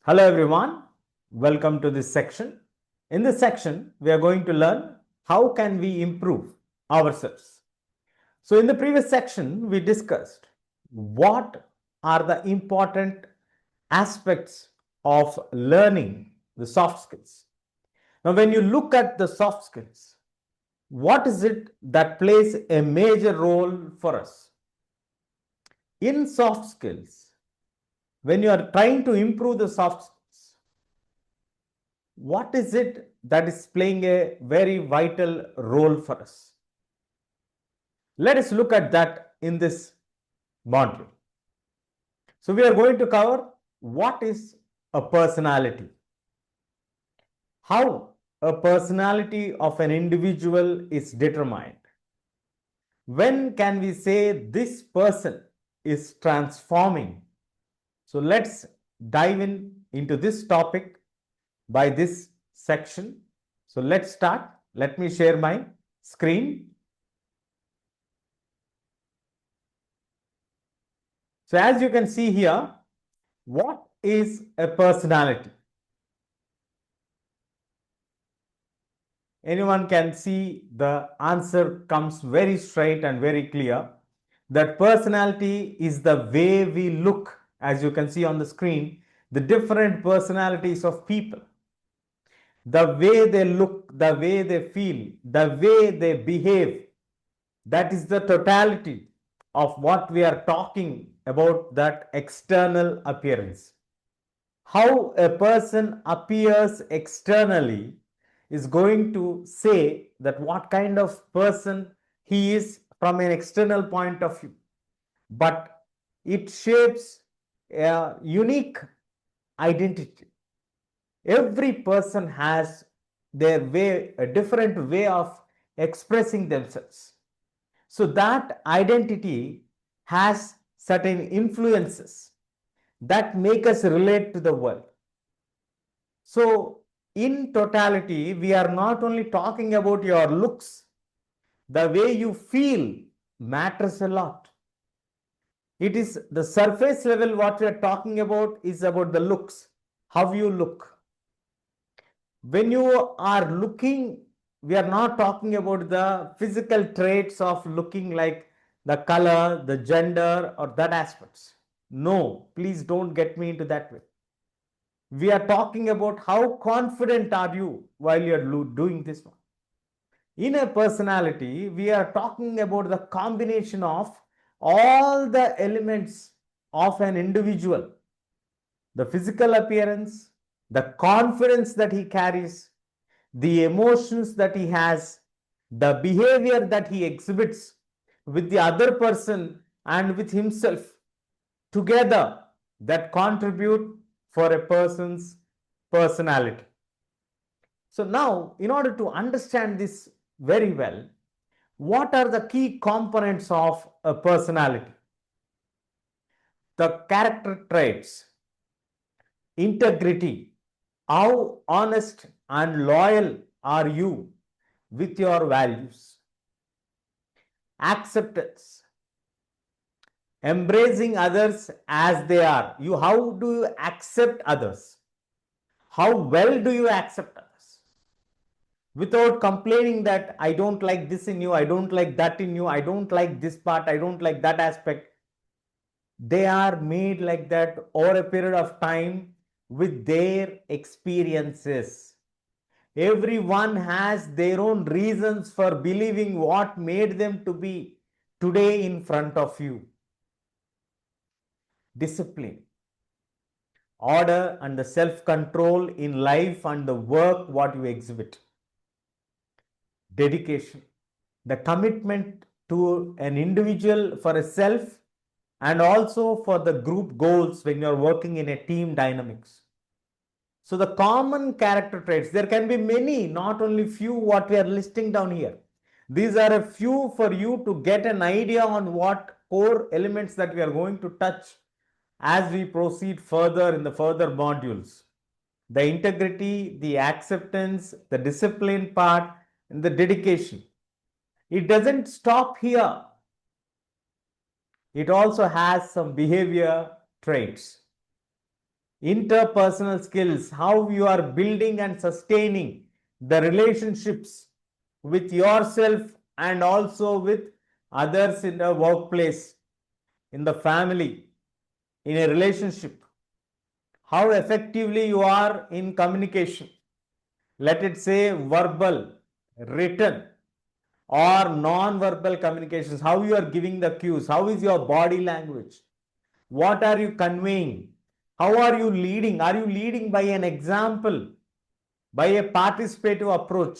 Hello everyone, welcome to this section. In this section, we are going to learn how can we improve ourselves. So in the previous section, we discussed what are the important aspects of learning the soft skills. Now when you look at the soft skills, what is it that plays a major role for us? In soft skills, when you are trying to improve the soft skills, what is it that is playing a very vital role for us? Let us look at that in this module. So we are going to cover what is a personality, how a personality of an individual is determined, when can we say this person is transforming. So let's dive into this topic by this section. So let's start. Let me share my screen. So as you can see here, what is a personality? Anyone can see the answer comes very straight and very clear. That personality is the way we look, as you can see on the screen, the different personalities of people. The way they look, the way they feel, the way they behave, that is the totality of what we are talking about, that external appearance. How a person appears externally is going to say that what kind of person he is from an external point of view. But it shapes a unique identity. Every person has their way, a different way of expressing themselves. So that identity has certain influences that make us relate to the world. So in totality, we are not only talking about your looks, the way you feel matters a lot. It is the surface level. What we are talking about is about the looks, how you look. When you are looking, we are not talking about the physical traits of looking, like the color, the gender, or that aspects. No, please don't get me into that way. We are talking about how confident are you while you are doing this one. In a personality, we are talking about the combination of all the elements of an individual: the physical appearance, the confidence that he carries, the emotions that he has, the behavior that he exhibits with the other person and with himself, together that contribute for a person's personality. So now, in order to understand this very well, what are the key components of a personality? The character traits: integrity. How honest and loyal are you with your values? Acceptance, embracing others as they are. How do you accept others? How well do you accept others? Without complaining that I don't like this in you, I don't like that in you, I don't like this part, I don't like that aspect. They are made like that over a period of time with their experiences. Everyone has their own reasons for believing what made them to be today in front of you. Discipline, order, and the self-control in life and the work what you exhibit. Dedication, the commitment to an individual for a self and also for the group goals when you're working in a team dynamics. So the common character traits, there can be many, not only few what we are listing down here. These are a few for you to get an idea on what core elements that we are going to touch as we proceed further in the further modules. The integrity, the acceptance, the discipline part, and the dedication. It doesn't stop here. It also has some behavior traits. Interpersonal skills, how you are building and sustaining the relationships with yourself and also with others in the workplace, in the family, in a relationship. How effectively you are in communication. Let it say verbal, written, or non-verbal communications. How you are giving the cues. How is your body language? What are you conveying? How are you leading? Are you leading by an example, by a participative approach,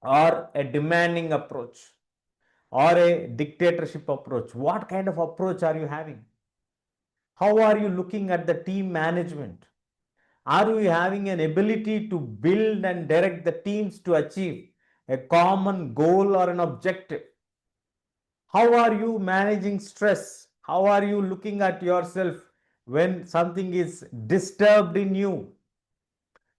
or a demanding approach, or a dictatorship approach? What kind of approach are you having? How are you looking at the team management? Are you having an ability to build and direct the teams to achieve a common goal or an objective? How are you managing stress? How are you looking at yourself when something is disturbed in you?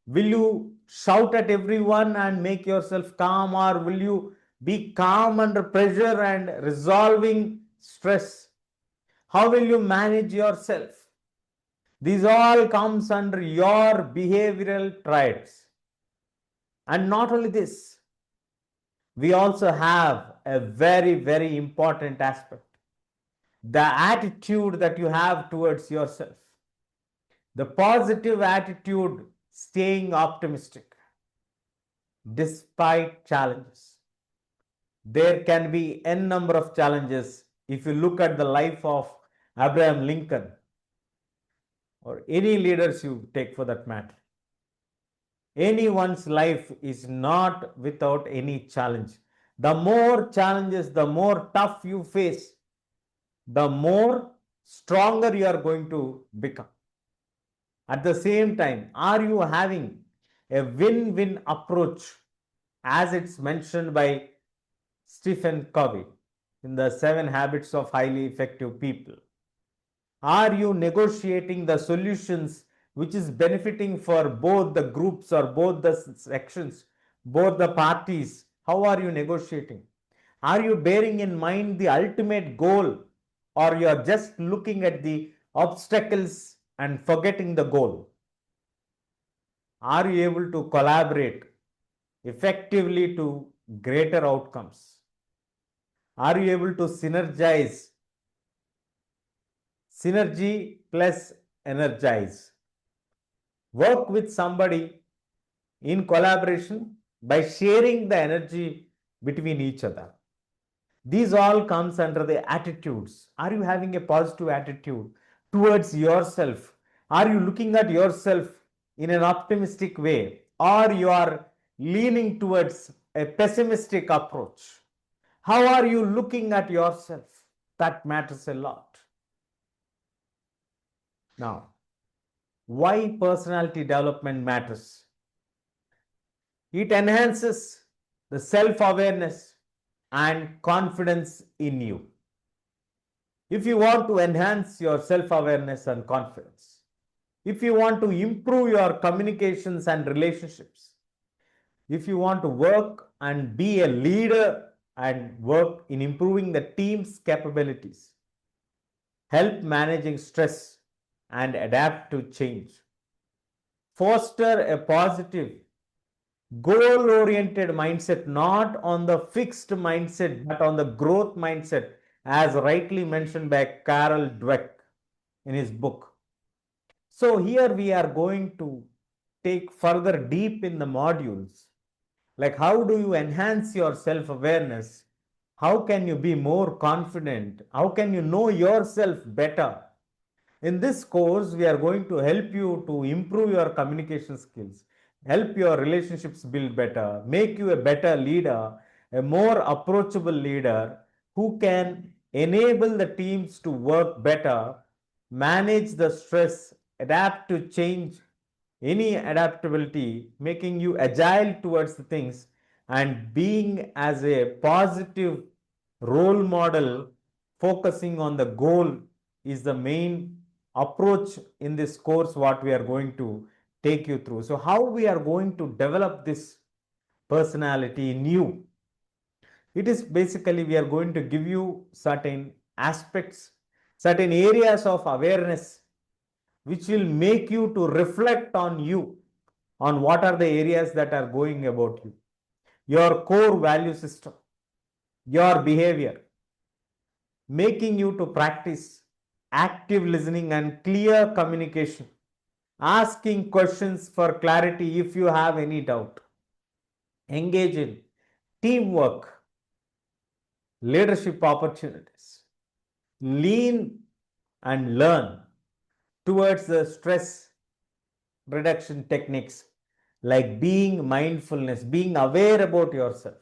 Will you shout at everyone and make yourself calm, or will you be calm under pressure and resolving stress? How will you manage yourself? These all comes under your behavioral traits. And not only this, we also have a very, very important aspect. The attitude that you have towards yourself. The positive attitude, staying optimistic despite challenges. There can be n number of challenges. If you look at the life of Abraham Lincoln, or any leaders you take for that matter, anyone's life is not without any challenge. The more challenges, the more tough you face, the more stronger you are going to become. At the same time, are you having a win-win approach, as it's mentioned by Stephen Covey in the 7 Habits of Highly Effective People? Are you negotiating the solutions which is benefiting for both the groups or both the sections, both the parties? How are you negotiating? Are you bearing in mind the ultimate goal, or you are just looking at the obstacles and forgetting the goal? Are you able to collaborate effectively to greater outcomes? Are you able to synergize? Synergy plus energize. Work with somebody in collaboration by sharing the energy between each other. These all comes under the attitudes. Are you having a positive attitude towards yourself? Are you looking at yourself in an optimistic way, or you are leaning towards a pessimistic approach? How are you looking at yourself? That matters a lot. Now, why personality development matters? It enhances the self-awareness and confidence in you. If you want to enhance your self-awareness and confidence, if you want to improve your communications and relationships, if you want to work and be a leader and work in improving the team's capabilities, help managing stress and adapt to change, foster a positive goal-oriented mindset, not on the fixed mindset, but on the growth mindset, as rightly mentioned by Carol Dweck in his book. So here we are going to take further deep in the modules, like how do you enhance your self-awareness? How can you be more confident? How can you know yourself better? In this course, we are going to help you to improve your communication skills, help your relationships build better, make you a better leader, a more approachable leader who can enable the teams to work better, manage the stress, adapt to change, any adaptability, making you agile towards the things, and being as a positive role model, focusing on the goal is the main approach in this course what we are going to take you through. So how we are going to develop this personality in you? It is basically we are going to give you certain aspects, certain areas of awareness which will make you to reflect on you, on what are the areas that are going about you, your core value system, your behavior, making you to practice active listening and clear communication, asking questions for clarity if you have any doubt, engage in teamwork, leadership opportunities, lean and learn towards the stress reduction techniques like being mindfulness, being aware about yourself,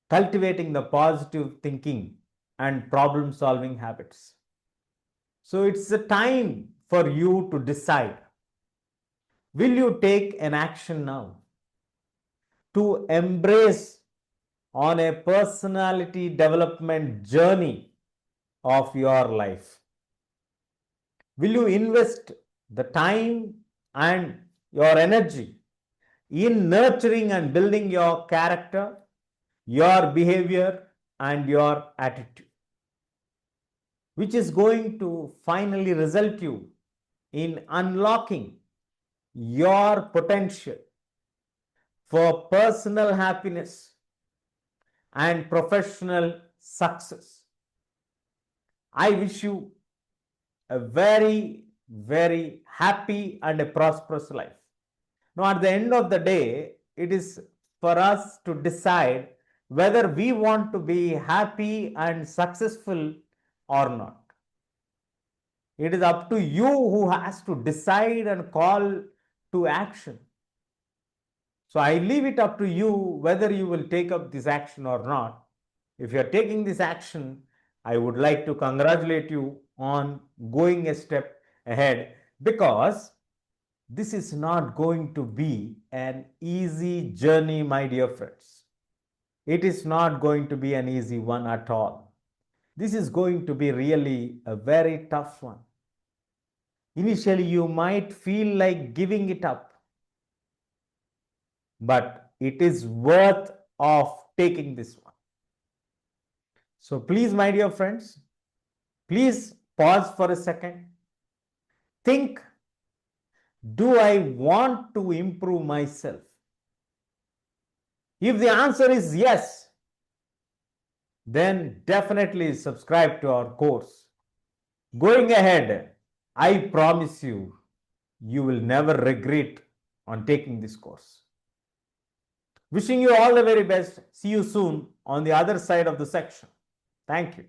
cultivating the positive thinking and problem solving habits. So it's a time for you to decide, will you take an action now to embrace on a personality development journey of your life? Will you invest the time and your energy in nurturing and building your character, your behavior, and your attitude, which is going to finally result you in unlocking your potential for personal happiness and professional success? I wish you a very, very happy and a prosperous life. Now, at the end of the day, it is for us to decide whether we want to be happy and successful or not. It is up to you who has to decide and call to action. So I leave it up to you whether you will take up this action or not. If you are taking this action, I would like to congratulate you on going a step ahead, because this is not going to be an easy journey, my dear friends. It is not going to be an easy one at all. This is going to be really a very tough one. Initially, you might feel like giving it up, but it is worth of taking this one. So please, my dear friends, please pause for a second. Think, do I want to improve myself? If the answer is yes, then definitely subscribe to our course. Going ahead, I promise you, you will never regret on taking this course. Wishing you all the very best. See you soon on the other side of the section. Thank you.